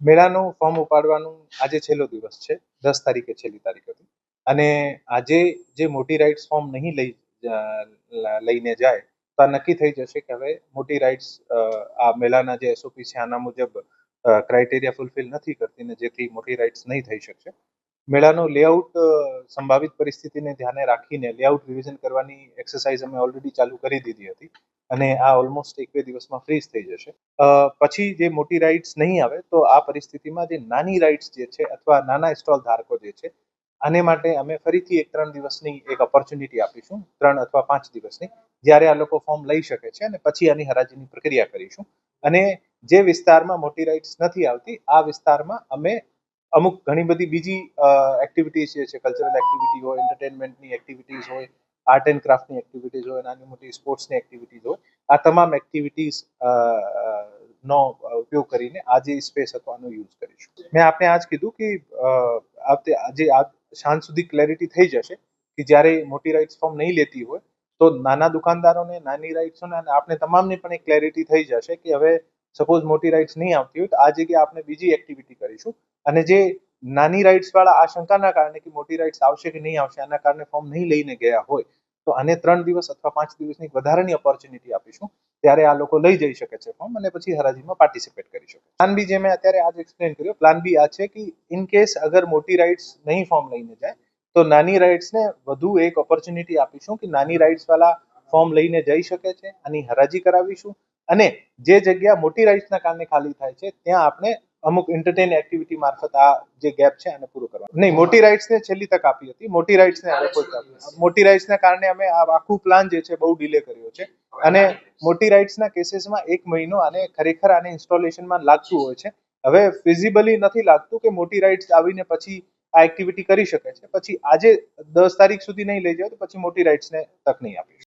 મેળાનું ફોર્મ ઉપાડવાનું આજે છેલ્લો દિવસ છે, 10 તારીખે છેલ્લી તારીખ હતી. અને આજે જે મોટી રાઇડ્સ ફોર્મ નહીં લઈને જાય તો આ નક્કી થઈ જશે કે હવે મોટી રાઇડ્સ આ મેળાના જે એસઓપી છે આના મુજબ ક્રાઇટેરિયા ફૂલફિલ નથી કરતી ને જેથી મોટી રાઇડ્સ નહીં થઈ શકશે. મેળાનું લેઆઉટ સંભવિત પરિસ્થિતિને ધ્યાને રાખીને લેઆઉટ રિવિઝન કરવાની એક્સરસાઇઝ અમે ઓલરેડી ચાલુ કરી દીધી હતી અને આ ઓલમોસ્ટ 1-2 દિવસમાં ફ્રીઝ થઈ જશે. પછી જે મોટી રાઇડ્સ નહીં આવે તો આ પરિસ્થિતિમાં જે નાની રાઇડ્સ જે છે અથવા નાના સ્ટોલ ધારકો જે છે આને માટે અમે ફરીથી 3 દિવસની એક ઓપોર્ચ્યુનિટી આપીશું, 3 અથવા 5 દિવસની, જ્યારે આ લોકો ફોર્મ લઈ શકે છે અને પછી આની હરાજીની પ્રક્રિયા કરીશું. અને જે વિસ્તારમાં મોટી રાઇડ્સ નથી આવતી આ વિસ્તારમાં અમે અમુક ઘણી બધી બીજી એક્ટિવિટીઝ જે છે, કલ્ચરલ એક્ટિવિટી હોય, એન્ટરટેનમેન્ટની એક્ટિવિટીઝ હોય, આર્ટ એન્ડ ક્રાફ્ટની એક્ટિવિટીઝ હોય, નાની મોટી સ્પોર્ટ્સની એક્ટિવિટીઝ હોય, આ તમામ એક્ટિવિટીઝ નો ઉપયોગ કરીને આ જે સ્પેસ હતો આનો યુઝ કરીશું. મેં આપને આજ કીધું કે આજે સાંજ સુધી ક્લેરિટી થઈ જશે કે જ્યારે મોટી રાઇડ્સ ફોર્મ નહીં લેતી હોય તો નાના દુકાનદારોને, નાની રાઇડ્સોને અને આપણે તમામને પણ એક ક્લેરિટી થઈ જશે કે હવે સપોઝ મોટી રાઇડ્સ નહીં આવતી હોય તો આ જગ્યાએ આપણે બીજી એક્ટિવિટી કરીશું. અને જે નાની રાઇડ્સ વાળા આશંકાના કારણે કે મોટી રાઇડ્સ આવશે કે નહીં આવશે આના કારણે ફોર્મ નહીં લઈને ગયા હોય તો આને 3 દિવસ અથવા 5 દિવસની વધારાની ઓપોર્ચ્યુનિટી આપીશું, ત્યારે આ લોકો લઈ જઈ શકે છે ફોર્મ અને પછી હરાજીમાં પાર્ટિસિપેટ કરી શકે. પ્લાન બી જે મેં અત્યારે આજ એક્સપ્લેન કર્યો, પ્લાન બી આ છે કે ઇન કેસ અગર મોટી રાઇડ્સ નહીં ફોર્મ લઈને જાય તો નાની રાઇડ્સને વધુ એક ઓપોર્ચ્યુનિટી આપીશું કે નાની રાઇડ્સ વાળા ફોર્મ લઈને જઈ શકે છે, આની હરાજી કરાવીશું અને જે જગ્યા મોટી રાઇડ્સના કારણે ખાલી થાય છે ત્યાં આપણે અમુક એન્ટરટેન એક્ટિવિટી મારફત આ જે ગેપ છે આને પૂરો કરવાનો. નહીં, મોટી રાઇડ્સને છેલ્લી તક આપી હતી, મોટી રાઇડ્સને હવે કોઈ તક નથી. મોટી રાઇડ્સના કારણે અમે આ આખું પ્લાન જે છે બહુ ડિલે કર્યો છે અને મોટી રાઇડ્સના કેસીસમાં 1 મહિનો આને ખરેખર આને ઇન્સ્ટોલેશનમાં લાગતું હોય છે. હવે ફિઝિબલી નથી લાગતું કે મોટી રાઇડ્સ આવીને પછી આ એક્ટિવિટી કરી શકે છે. પછી આજે 10 તારીખ સુધી નહીં લઈ જાય તો પછી મોટી રાઇડ્સને તક નહીં આપી.